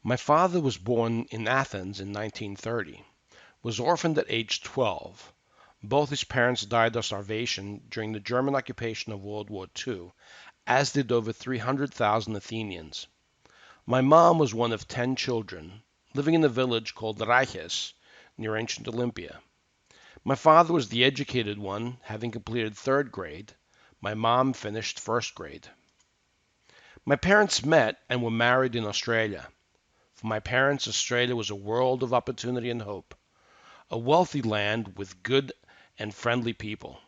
My father was born in Athens in 1930, was orphaned at age 12. Both his parents died of starvation during the German occupation of World War II, as did over 300,000 Athenians. My mom was one of 10 children, living in a village called Reiches, near ancient Olympia. My father was the educated one, having completed third grade. My mom finished first grade. My parents met and were married in Australia. For my parents, Australia was a world of opportunity and hope, a wealthy land with good and friendly people,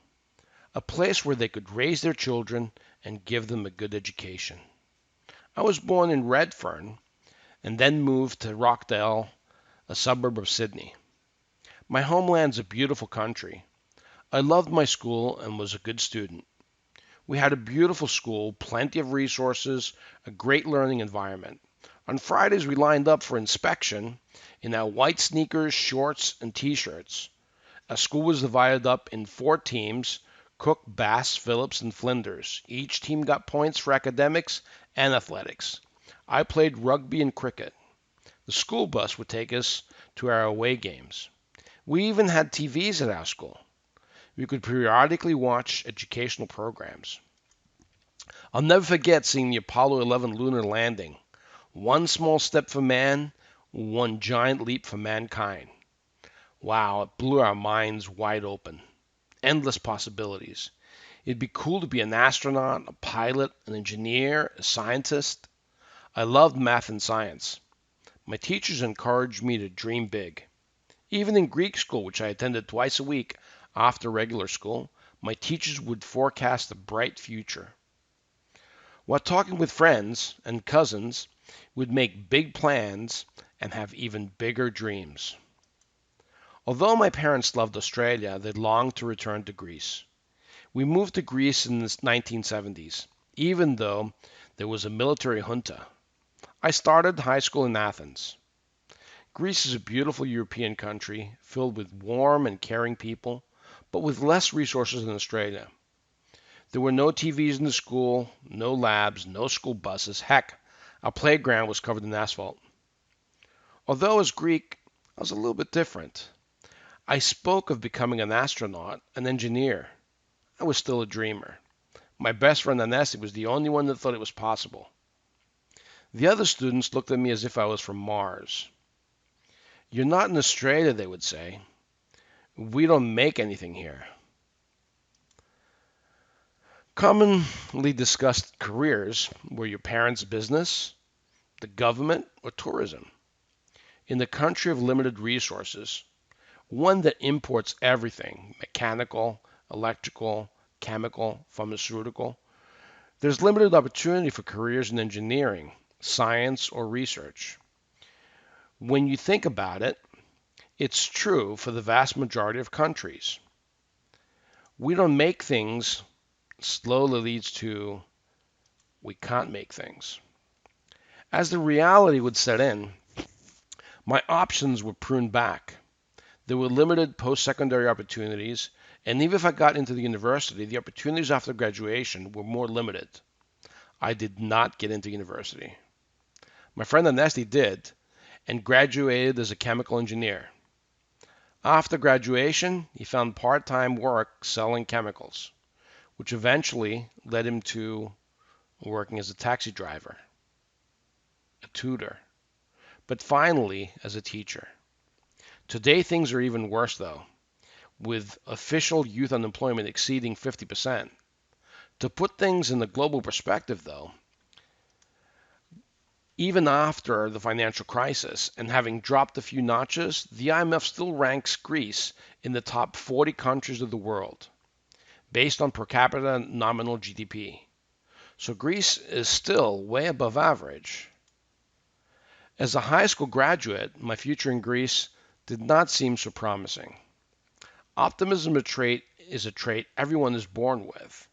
a place where they could raise their children and give them a good education. I was born in Redfern and then moved to Rockdale, a suburb of Sydney. My homeland's a beautiful country. I loved my school and was a good student. We had a beautiful school, plenty of resources, a great learning environment. On Fridays, we lined up for inspection in our white sneakers, shorts, and t-shirts. Our school was divided up in 4 teams: Cook, Bass, Phillips, and Flinders. Each team got points for academics and athletics. I played rugby and cricket. The school bus would take us to our away games. We even had TVs at our school. We could periodically watch educational programs. I'll never forget seeing the Apollo 11 lunar landing. One small step for man, one giant leap for mankind. Wow, it blew our minds wide open. Endless possibilities. It'd be cool to be an astronaut, a pilot, an engineer, a scientist. I loved math and science. My teachers encouraged me to dream big. Even in Greek school, which I attended twice a week after regular school, my teachers would forecast a bright future. While talking with friends and cousins, we'd make big plans and have even bigger dreams. Although my parents loved Australia, they longed to return to Greece. We moved to Greece in the 1970s, even though there was a military junta. I started high school in Athens. Greece is a beautiful European country filled with warm and caring people, but with less resources than Australia. There were no TVs in the school, no labs, no school buses. Heck, our playground was covered in asphalt. Although as Greek, I was a little bit different. I spoke of becoming an astronaut, an engineer. I was still a dreamer. My best friend Anesi was the only one that thought it was possible. The other students looked at me as if I was from Mars. You're not in Australia, they would say. We don't make anything here. Commonly discussed careers were your parents' business, the government, or tourism. In the country of limited resources, one that imports everything, mechanical, electrical, chemical, pharmaceutical, there's limited opportunity for careers in engineering, science, or research. When you think about it, it's true for the vast majority of countries. We don't make things slowly leads to we can't make things. As the reality would set in, my options were pruned back. There were limited post-secondary opportunities, and even if I got into the university, the opportunities after graduation were more limited. I did not get into university. My friend Anesti did, and graduated as a chemical engineer. After graduation, he found part-time work selling chemicals, which eventually led him to working as a taxi driver, a tutor, but finally as a teacher. Today things are even worse though, with official youth unemployment exceeding 50%. To put things in a global perspective though, even after the financial crisis and having dropped a few notches, the IMF still ranks Greece in the top 40 countries of the world, based on per capita nominal GDP. So Greece is still way above average. As a high school graduate, my future in Greece did not seem so promising. Optimism is a trait everyone is born with.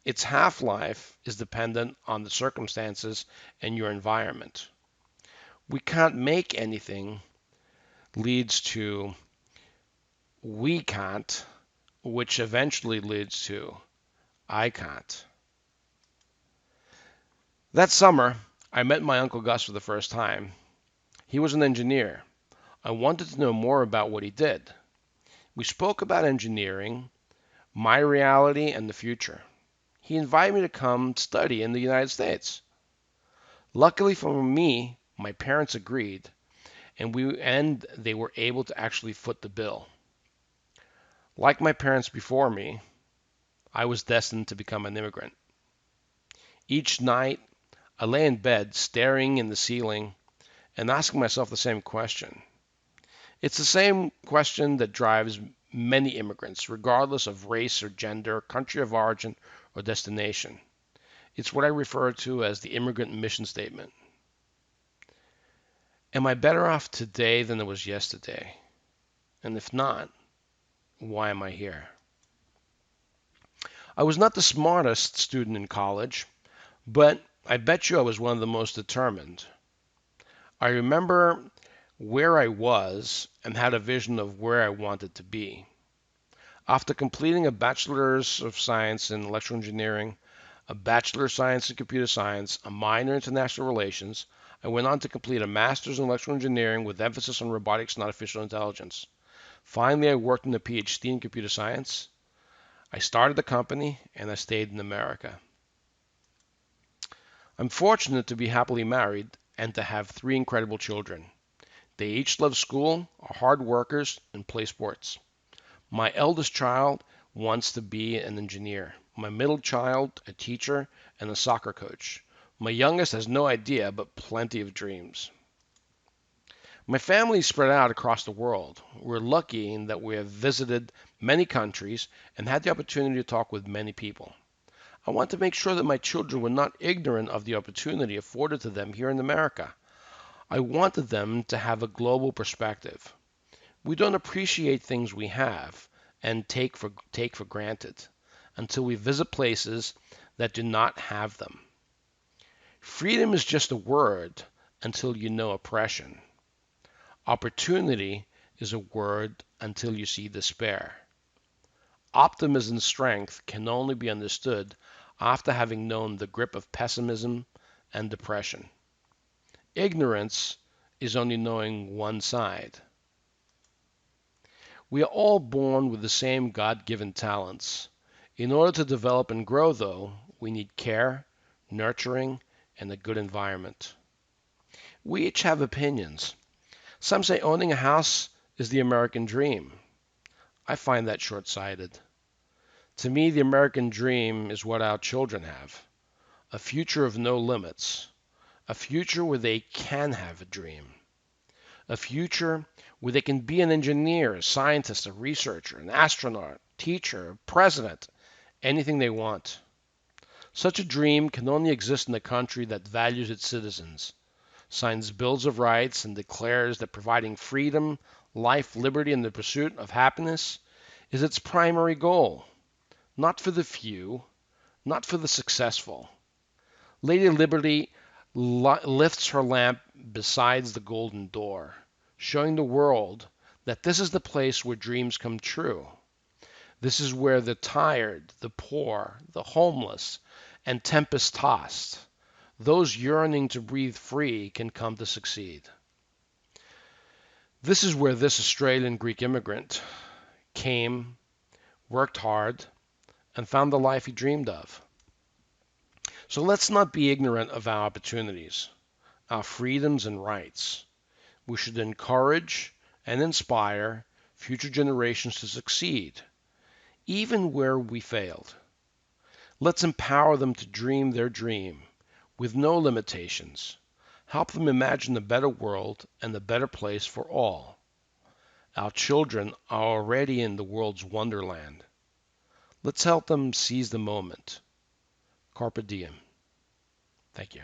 Its half-life is dependent on the circumstances and your environment. We can't make anything leads to we can't, which eventually leads to I can't. That summer, I met my Uncle Gus for the first time. He was an engineer. I wanted to know more about what he did. We spoke about engineering, my reality, and the future. He invited me to come study in the United States. Luckily for me, my parents agreed, and they were able to actually foot the bill. Like my parents before me, I was destined to become an immigrant. Each night, I lay in bed staring in the ceiling and asking myself the same question. It's the same question that drives many immigrants, regardless of race or gender, country of origin, or destination. It's what I refer to as the immigrant mission statement. Am I better off today than I was yesterday? And if not, why am I here? I was not the smartest student in college, but I bet you I was one of the most determined. I remember where I was and had a vision of where I wanted to be. After completing a bachelor's of science in electrical engineering, a bachelor of science in computer science, a minor in international relations, I went on to complete a master's in electrical engineering with emphasis on robotics and artificial intelligence. Finally, I worked in a PhD in computer science. I started a company and I stayed in America. I'm fortunate to be happily married and to have three incredible children. They each love school, are hard workers, and play sports. My eldest child wants to be an engineer. My middle child, a teacher and a soccer coach. My youngest has no idea, but plenty of dreams. My family is spread out across the world. We're lucky in that we have visited many countries and had the opportunity to talk with many people. I want to make sure that my children were not ignorant of the opportunity afforded to them here in America. I wanted them to have a global perspective. We don't appreciate things we have and take for granted until we visit places that do not have them. Freedom is just a word until you know oppression. Opportunity is a word until you see despair. Optimism and strength can only be understood after having known the grip of pessimism and depression. Ignorance is only knowing one side. We are all born with the same God-given talents. In order to develop and grow, though, we need care, nurturing, and a good environment. We each have opinions. Some say owning a house is the American dream. I find that short-sighted. To me, the American dream is what our children have. A future of no limits. A future where they can have a dream. A future where they can be an engineer, a scientist, a researcher, an astronaut, teacher, president, anything they want. Such a dream can only exist in a country that values its citizens, signs bills of rights, and declares that providing freedom, life, liberty, and the pursuit of happiness is its primary goal. Not for the few, not for the successful. Lady Liberty lifts her lamp beside the golden door, showing the world that this is the place where dreams come true. This is where the tired, the poor, the homeless, and tempest-tossed, those yearning to breathe free, can come to succeed. This is where this Australian Greek immigrant came, worked hard, and found the life he dreamed of. So let's not be ignorant of our opportunities, our freedoms and rights. We should encourage and inspire future generations to succeed, even where we failed. Let's empower them to dream their dream with no limitations. Help them imagine a better world and a better place for all. Our children are already in the world's wonderland. Let's help them seize the moment. Carpe diem. Thank you.